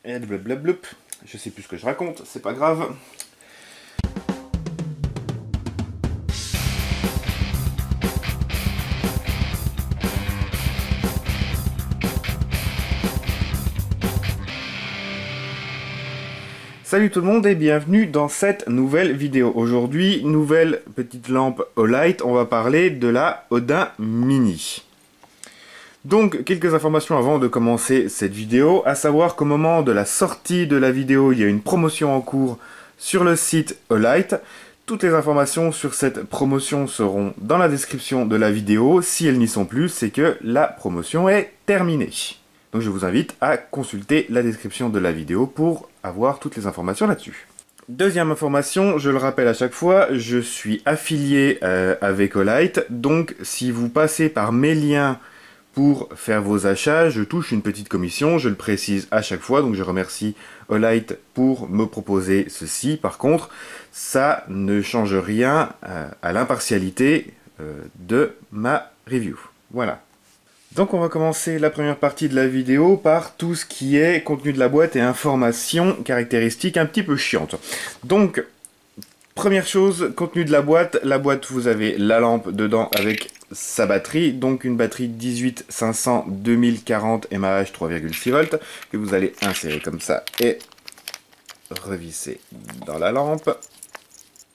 Et blablabla. Je sais plus ce que je raconte, c'est pas grave. Salut tout le monde et bienvenue dans cette nouvelle vidéo. Aujourd'hui, nouvelle petite lampe Olight, on va parler de la Odin Mini. Donc, quelques informations avant de commencer cette vidéo, à savoir qu'au moment de la sortie de la vidéo, il y a une promotion en cours sur le site Olight. Toutes les informations sur cette promotion seront dans la description de la vidéo. Si elles n'y sont plus, c'est que la promotion est terminée. Donc je vous invite à consulter la description de la vidéo pour avoir toutes les informations là-dessus. Deuxième information, je le rappelle à chaque fois, je suis affilié avec Olight. Donc si vous passez par mes liens pour faire vos achats, je touche une petite commission, je le précise à chaque fois, donc je remercie Olight pour me proposer ceci. Par contre, ça ne change rien à l'impartialité de ma review. Voilà. Donc on va commencer la première partie de la vidéo par tout ce qui est contenu de la boîte et informations caractéristiques un petit peu chiantes. Donc, première chose, contenu de la boîte, vous avez la lampe dedans avec sa batterie, donc une batterie 18500 2040 mAh 3,6 volts que vous allez insérer comme ça et revisser dans la lampe.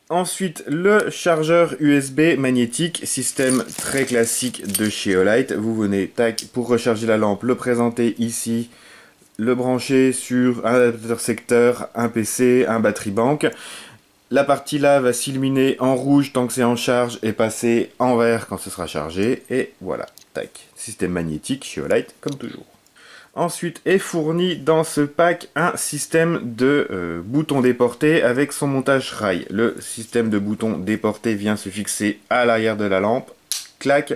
Ensuite, le chargeur USB magnétique, système très classique de chez Olight. Vous venez, tac, pour recharger la lampe, le présenter ici, le brancher sur un adaptateur secteur, un PC, un batterie bank. La partie là va s'illuminer en rouge tant que c'est en charge et passer en vert quand ce sera chargé. Et voilà, tac, système magnétique chez Olight, comme toujours. Ensuite est fourni dans ce pack un système de boutons déportés avec son montage rail. Le système de boutons déportés vient se fixer à l'arrière de la lampe, clac,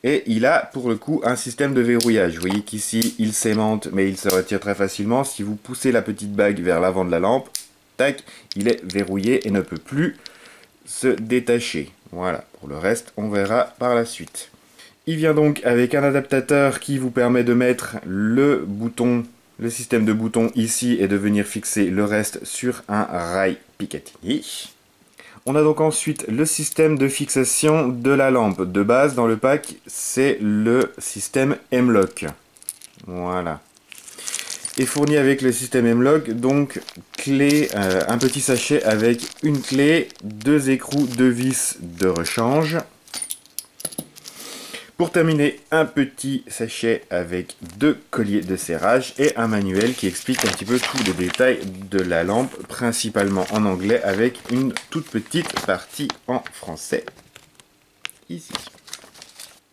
et il a pour le coup un système de verrouillage. Vous voyez qu'ici il s'aimante mais il se retire très facilement. Si vous poussez la petite bague vers l'avant de la lampe, tac, il est verrouillé et ne peut plus se détacher. Voilà, pour le reste on verra par la suite. Il vient donc avec un adaptateur qui vous permet de mettre le bouton, le système de boutons ici et de venir fixer le reste sur un rail Picatinny. On a donc ensuite le système de fixation de la lampe. De base dans le pack, c'est le système M-Lock. Voilà. Et fourni avec le système M-Lock, donc clé, un petit sachet avec une clé, deux écrous, deux vis de rechange. Pour terminer, un petit sachet avec deux colliers de serrage et un manuel qui explique un petit peu tous les détails de la lampe, principalement en anglais avec une toute petite partie en français, ici.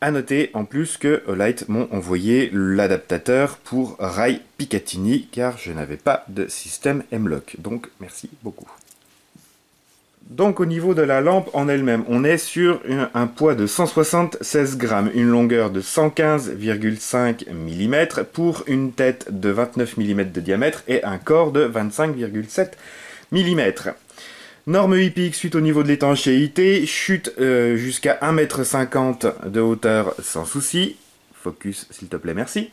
A noter en plus que Olight m'ont envoyé l'adaptateur pour rail Picatinny car je n'avais pas de système M-Lock, donc merci beaucoup. Donc au niveau de la lampe en elle-même, on est sur un poids de 176 grammes, une longueur de 115,5 mm pour une tête de 29 mm de diamètre et un corps de 25,7 mm. Norme IPX8 au niveau de l'étanchéité, chute jusqu'à 1,50 m de hauteur sans souci. Focus s'il te plaît, merci.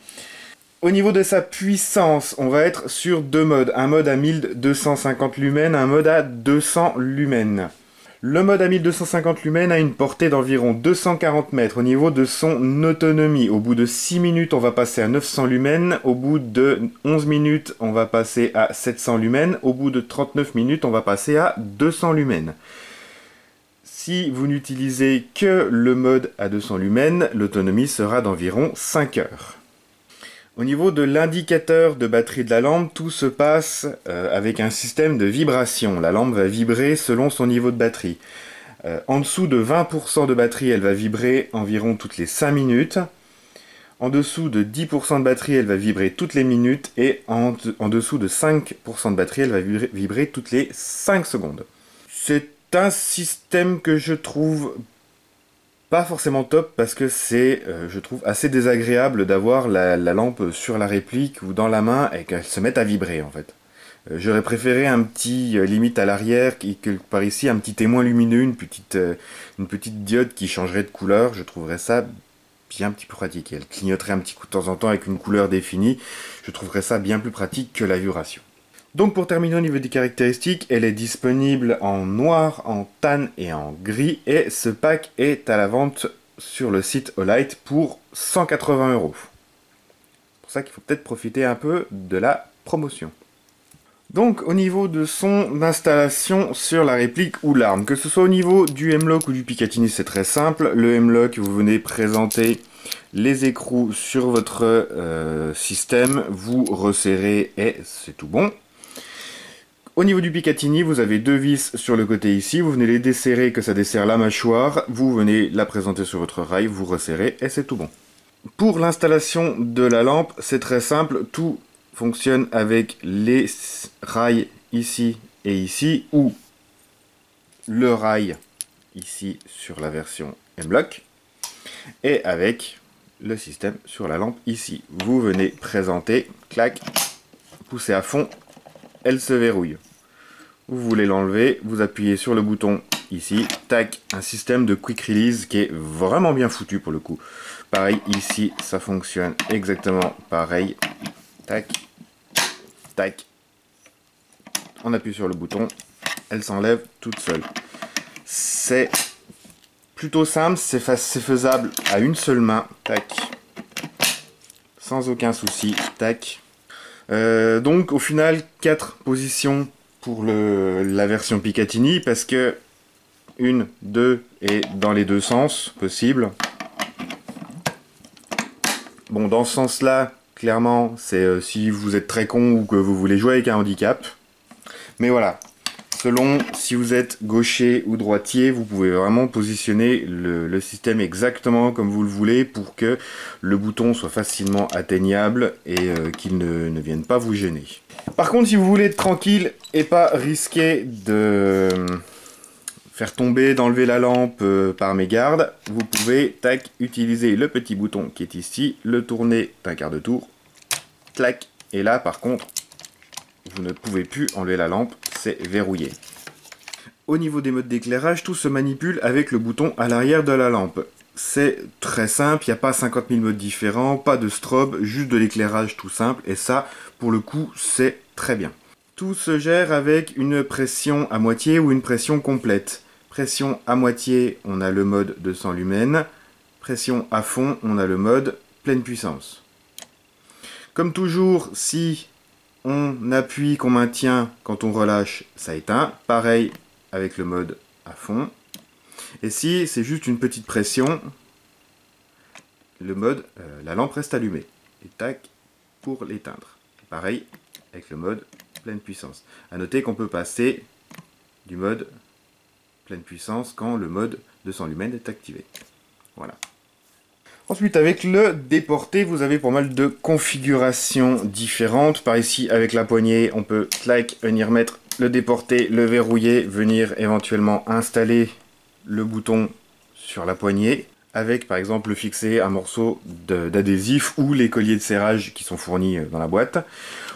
Au niveau de sa puissance, on va être sur deux modes. Un mode à 1250 lumens, un mode à 200 lumens. Le mode à 1250 lumens a une portée d'environ 240 mètres au niveau de son autonomie. Au bout de 6 minutes, on va passer à 900 lumens. Au bout de 11 minutes, on va passer à 700 lumens. Au bout de 39 minutes, on va passer à 200 lumens. Si vous n'utilisez que le mode à 200 lumens, l'autonomie sera d'environ 5 heures. Au niveau de l'indicateur de batterie de la lampe, tout se passe avec un système de vibration. La lampe va vibrer selon son niveau de batterie. En dessous de 20% de batterie, elle va vibrer environ toutes les 5 minutes. En dessous de 10% de batterie, elle va vibrer toutes les minutes. Et en dessous de 5% de batterie, elle va vibrer toutes les 5 secondes. C'est un système que je trouve pas forcément top parce que c'est, je trouve, assez désagréable d'avoir la lampe sur la réplique ou dans la main et qu'elle se mette à vibrer en fait. J'aurais préféré un petit limite à l'arrière, que par ici un petit témoin lumineux, une petite diode qui changerait de couleur. Je trouverais ça bien plus pratique. Elle clignoterait un petit coup de temps en temps avec une couleur définie. Je trouverais ça bien plus pratique que la vue ratio. Donc pour terminer au niveau des caractéristiques, elle est disponible en noir, en tan et en gris. Et ce pack est à la vente sur le site Olight pour 180 €. C'est pour ça qu'il faut peut-être profiter un peu de la promotion. Donc au niveau de son installation sur la réplique ou l'arme, que ce soit au niveau du M-LOK ou du Picatinny, c'est très simple. Le M-LOK, vous venez présenter les écrous sur votre système, vous resserrez et c'est tout bon. Au niveau du Picatinny, vous avez deux vis sur le côté ici, vous venez les desserrer, que ça desserre la mâchoire, vous venez la présenter sur votre rail, vous resserrez et c'est tout bon. Pour l'installation de la lampe, c'est très simple, tout fonctionne avec les rails ici et ici, ou le rail ici sur la version M-LOK, et avec le système sur la lampe ici. Vous venez présenter, clac, poussez à fond, elle se verrouille. Vous voulez l'enlever, vous appuyez sur le bouton ici, tac, un système de quick release qui est vraiment bien foutu pour le coup. Pareil ici, ça fonctionne exactement pareil, tac, tac, on appuie sur le bouton, elle s'enlève toute seule. C'est plutôt simple, c'est faisable à une seule main, tac, sans aucun souci, tac. Donc au final, 4 positions pour la version Picatinny, parce que 1, 2 et dans les deux sens possible. Bon, dans ce sens-là, clairement, c'est si vous êtes très con ou que vous voulez jouer avec un handicap. Mais voilà, selon si vous êtes gaucher ou droitier, vous pouvez vraiment positionner le système exactement comme vous le voulez pour que le bouton soit facilement atteignable et qu'il ne vienne pas vous gêner. Par contre, si vous voulez être tranquille et pas risquer de faire tomber, d'enlever la lampe par mégarde, vous pouvez, tac, utiliser le petit bouton qui est ici, le tourner d'un quart de tour, clac, et là par contre, vous ne pouvez plus enlever la lampe, c'est verrouillé. Au niveau des modes d'éclairage, tout se manipule avec le bouton à l'arrière de la lampe. C'est très simple, il n'y a pas 50 000 modes différents, pas de strobe, juste de l'éclairage tout simple, et ça, pour le coup, c'est très bien. Tout se gère avec une pression à moitié ou une pression complète. Pression à moitié, on a le mode 200 lumens. Pression à fond, on a le mode pleine puissance. Comme toujours, si on appuie, qu'on maintient, quand on relâche, ça éteint. Pareil avec le mode à fond. Et si c'est juste une petite pression, le mode, la lampe reste allumée. Et tac, pour l'éteindre. Pareil avec le mode pleine puissance. A noter qu'on peut passer du mode pleine puissance quand le mode 200 lumens est activé. Voilà. Ensuite, avec le déporté, vous avez pas mal de configurations différentes. Par ici, avec la poignée, on peut clac, venir mettre le déporté, le verrouiller, venir éventuellement installer le bouton sur la poignée, avec par exemple le fixer un morceau d'adhésif ou les colliers de serrage qui sont fournis dans la boîte.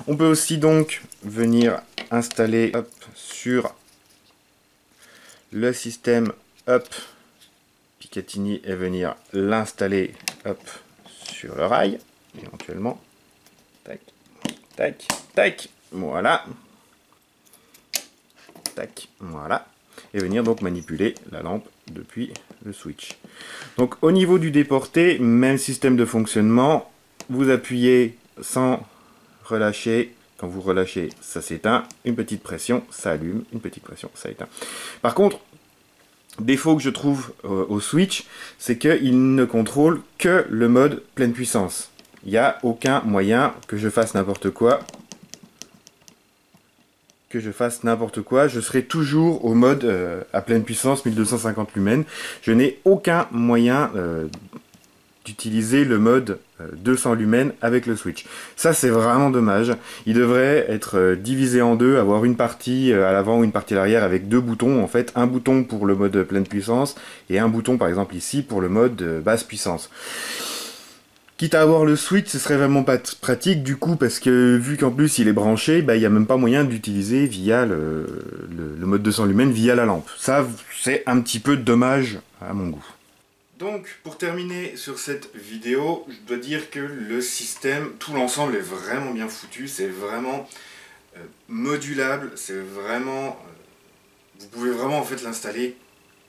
On peut aussi donc venir installer hop, sur le système hop, Picatinny et venir l'installer hop, sur le rail, éventuellement. Tac, tac, tac, voilà. Tac, voilà. Et venir donc manipuler la lampe depuis le switch. Donc au niveau du déporté, même système de fonctionnement, vous appuyez sans relâcher. Quand vous relâchez, ça s'éteint. Une petite pression, ça allume. Une petite pression, ça éteint. Par contre, défaut que je trouve au Switch, c'est qu'il ne contrôle que le mode pleine puissance. Il n'y a aucun moyen que je fasse n'importe quoi. Je serai toujours au mode à pleine puissance 1250 lumens. Je n'ai aucun moyen d'utiliser le mode 200 lumens avec le Switch. Ça, c'est vraiment dommage. Il devrait être divisé en deux, avoir une partie à l'avant ou une partie à l'arrière avec deux boutons, en fait. Un bouton pour le mode pleine puissance et un bouton, par exemple, ici, pour le mode basse puissance. Quitte à avoir le Switch, ce serait vraiment pas pratique, du coup, parce que vu qu'en plus il est branché, bah, il n'y a même pas moyen d'utiliser via le mode 200 lumens via la lampe. Ça, c'est un petit peu dommage à mon goût. Donc, pour terminer sur cette vidéo, je dois dire que le système, tout l'ensemble est vraiment bien foutu, c'est vraiment modulable, c'est vraiment... vous pouvez vraiment en fait l'installer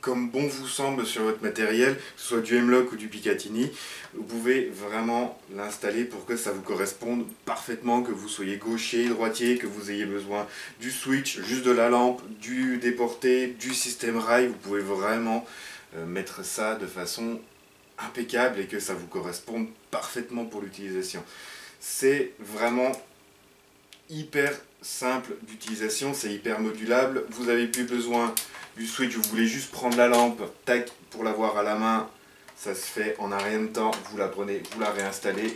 comme bon vous semble sur votre matériel, que ce soit du M-Lock ou du Picatinny. Vous pouvez vraiment l'installer pour que ça vous corresponde parfaitement, que vous soyez gaucher, droitier, que vous ayez besoin du switch, juste de la lampe, du déporté, du système rail. Vous pouvez vraiment mettre ça de façon impeccable et que ça vous corresponde parfaitement pour l'utilisation. C'est vraiment hyper simple d'utilisation, c'est hyper modulable. Vous n'avez plus besoin du switch, vous voulez juste prendre la lampe, tac, pour l'avoir à la main, ça se fait en un rien de temps. Vous la prenez, vous la réinstallez,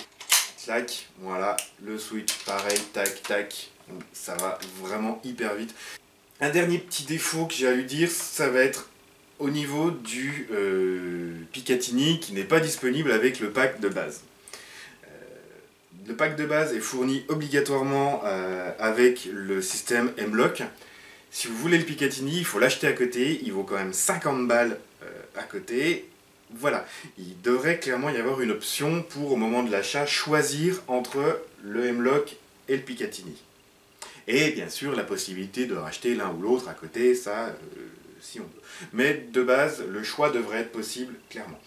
clac, voilà, le switch pareil, tac, tac, ça va vraiment hyper vite. Un dernier petit défaut que j'ai à lui dire, ça va être au niveau du Picatinny qui n'est pas disponible avec le pack de base. Le pack de base est fourni obligatoirement avec le système M-Lock. Si vous voulez le Picatinny, il faut l'acheter à côté, il vaut quand même 50 balles à côté. Voilà, il devrait clairement y avoir une option pour, au moment de l'achat, choisir entre le M-Lock et le Picatinny. Et bien sûr, la possibilité de racheter l'un ou l'autre à côté, ça, si on veut. Mais de base, le choix devrait être possible, clairement.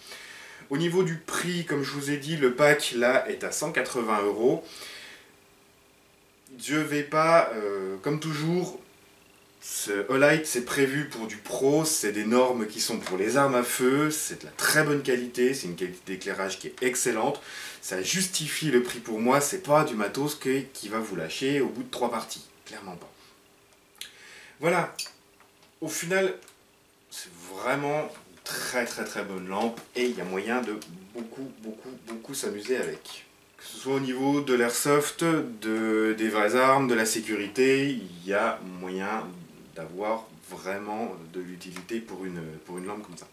Au niveau du prix, comme je vous ai dit, le pack là est à 180 €. Je vais pas, comme toujours, ce Olight c'est prévu pour du pro, c'est des normes qui sont pour les armes à feu, c'est de la très bonne qualité, c'est une qualité d'éclairage qui est excellente. Ça justifie le prix pour moi, c'est pas du matos qui va vous lâcher au bout de 3 parties, clairement pas. Voilà, au final, c'est vraiment très bonne lampe et il y a moyen de beaucoup s'amuser avec. Que ce soit au niveau de l'airsoft, des vraies armes, de la sécurité, il y a moyen d'avoir vraiment de l'utilité pour une lampe comme ça.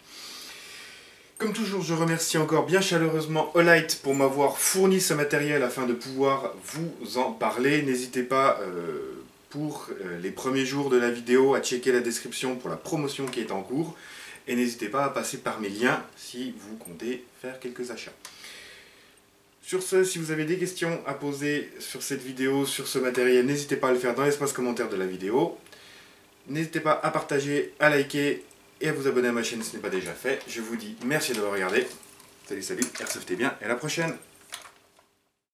Comme toujours, je remercie encore bien chaleureusement Olight pour m'avoir fourni ce matériel afin de pouvoir vous en parler. N'hésitez pas pour les premiers jours de la vidéo à checker la description pour la promotion qui est en cours. Et n'hésitez pas à passer par mes liens si vous comptez faire quelques achats. Sur ce, si vous avez des questions à poser sur cette vidéo, sur ce matériel, n'hésitez pas à le faire dans l'espace commentaire de la vidéo. N'hésitez pas à partager, à liker et à vous abonner à ma chaîne si ce n'est pas déjà fait. Je vous dis merci d'avoir regardé. Salut, airsoftez bien et à la prochaine.